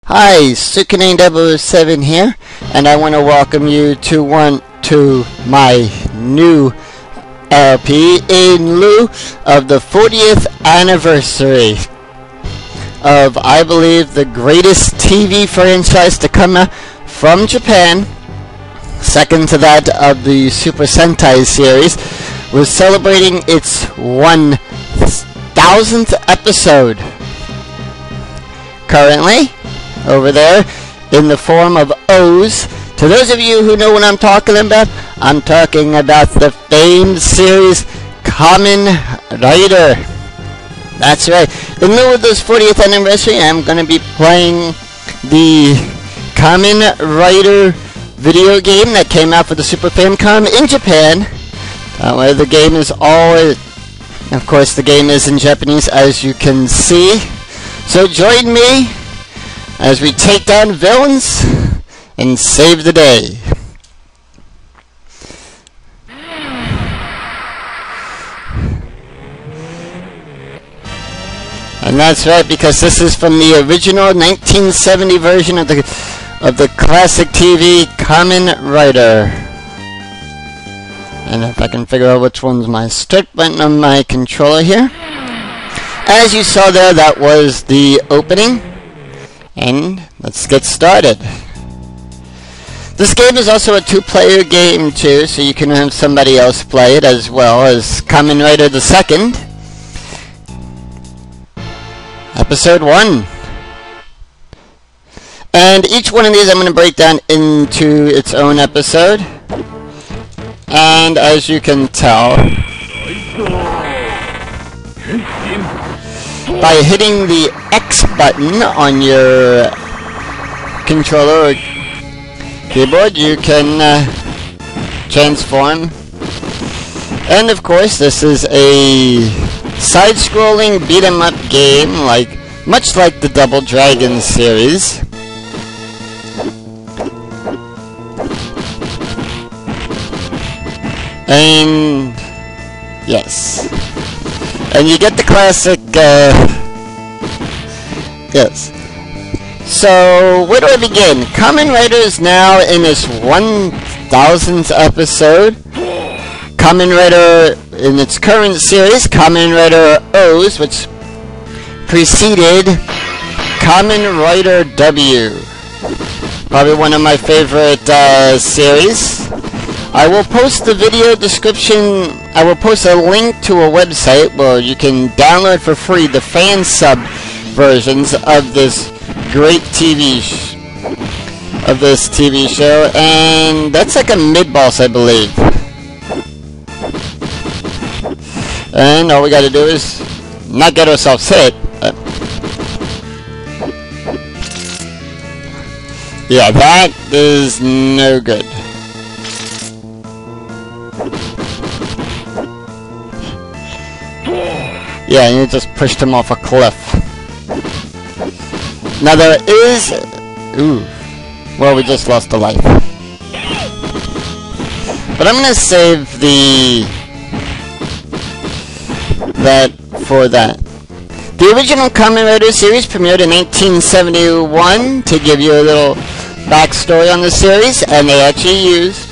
Hi, Sukune007 here, and I want to welcome you to my new LP in lieu of the 40th anniversary of, I believe, the greatest TV franchise to come out from Japan, second to that of the Super Sentai series. We're celebrating its 1000th episode. Currently, over there, in the form of O's. To those of you who know what I'm talking about, I'm talking about the famed series Kamen Rider. That's right. In lieu of this 40th anniversary, I'm going to be playing the Kamen Rider video game that came out for the Super Famicom in Japan. Where the game is always, of course, the game is in Japanese, as you can see. So join me as we take down villains and save the day. And that's right, because this is from the original 1970 version of the classic TV Kamen Rider. And if I can figure out which one's my start button on my controller here. As you saw there, that was the opening. And let's get started. This game is also a two-player game too, so you can have somebody else play it as well as Kamen Rider the Second. Episode 1. And each one of these I'm going to break down into its own episode. And as you can tell, by hitting the X button on your controller or keyboard, you can transform. And of course, this is a side-scrolling beat-em-up game, much like the Double Dragon series. And yes. And you get the classic, yes. So, where do I begin? Kamen Rider is now in its 1000th episode. Kamen Rider, in its current series, Kamen Rider O's, which preceded Kamen Rider W. Probably one of my favorite series. I will post the video description. I will post a link to a website where you can download for free the fan sub versions of this great TV show, and that's like a mid-boss, I believe. And all we got to do is not get ourselves hit. Yeah, that is no good. Yeah, you just pushed him off a cliff. Now there is... Ooh. Well, we just lost a life. But I'm gonna save that for that. The original Kamen Rider series premiered in 1971 to give you a little backstory on the series, and they actually used...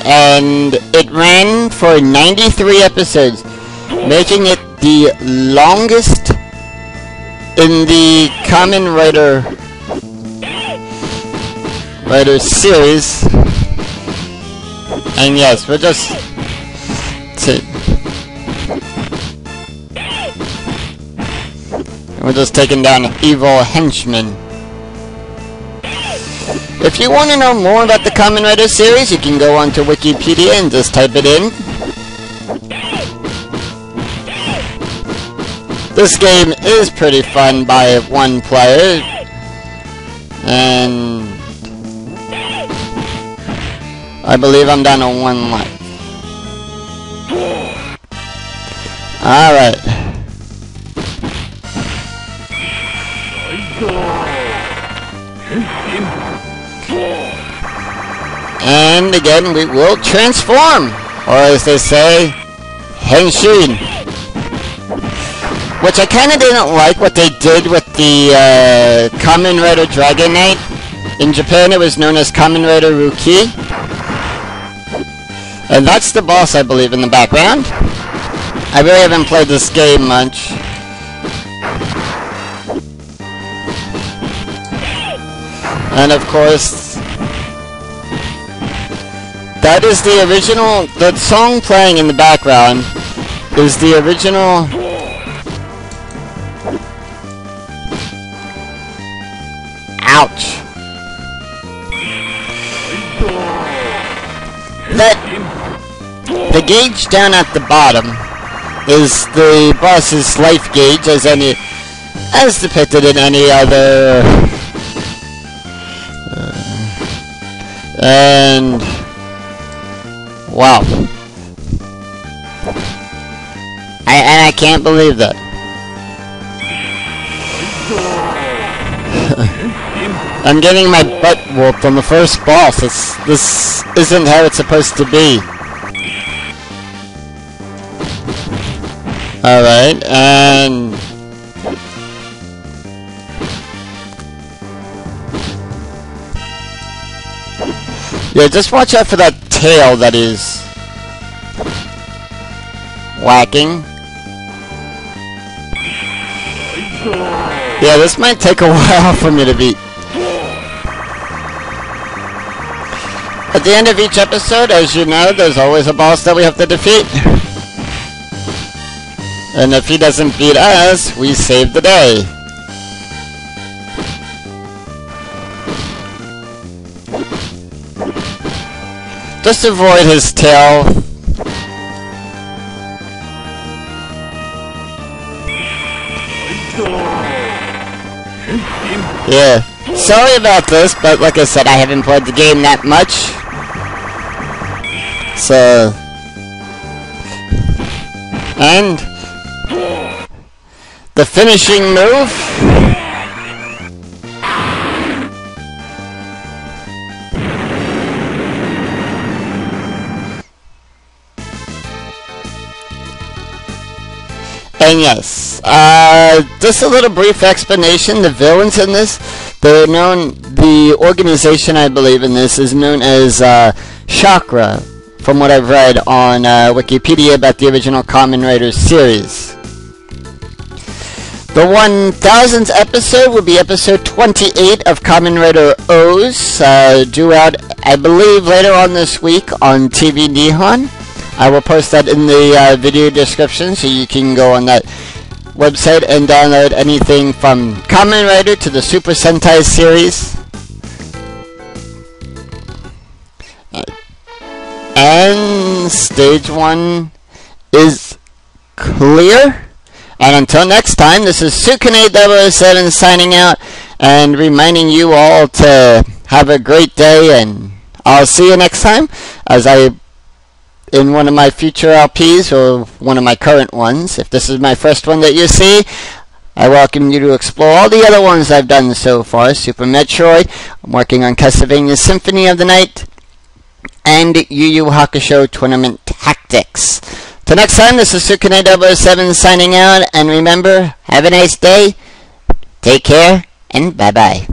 And it ran for 93 episodes, making it the longest in the Kamen Rider series. And yes, we're just taking down evil henchmen. If you want to know more about the Kamen Rider series, you can go onto Wikipedia and just type it in. This game is pretty fun by one player, and I believe I'm down to one life. Alright. And again, we will transform, or as they say, Henshin. which I kind of didn't like what they did with the Kamen Rider Dragon Knight. In Japan it was known as Kamen Rider Ruki. And that's the boss, I believe, in the background. I really haven't played this game much. And of course, that is the original, the song playing in the background is the original ouch. The gauge down at the bottom is the boss's life gauge, as depicted in any other. And wow, I can't believe that. I'm getting my butt whooped on the first boss. This isn't how it's supposed to be. Alright, and yeah, just watch out for that tail that is whacking. Yeah, this might take a while for me to beat. At the end of each episode, as you know, there's always a boss that we have to defeat. And if he doesn't beat us, we save the day. Just avoid his tail. Yeah. Sorry about this, but like I said, I haven't played the game that much. So... and... the finishing move. And yes, just a little brief explanation. The villains in this, they're known, the organization I believe in this is known as Chakra, from what I've read on Wikipedia about the original Kamen Rider series. The 1000th episode will be episode 28 of Kamen Rider O's, due out, I believe, later on this week on TV Nihon. I will post that in the video description, so you can go on that website and download anything from Kamen Rider to the Super Sentai series. And stage 1 is clear. And until next time, this is Sukune007 signing out and reminding you all to have a great day, and I'll see you next time as in one of my future LPs or one of my current ones. If this is my first one that you see, I welcome you to explore all the other ones I've done so far. Super Metroid, I'm working on Castlevania Symphony of the Night, and Yu Yu Hakusho Tournament Tactics. Till next time, this is Sukune007 signing out, and remember, have a nice day, take care, and bye-bye.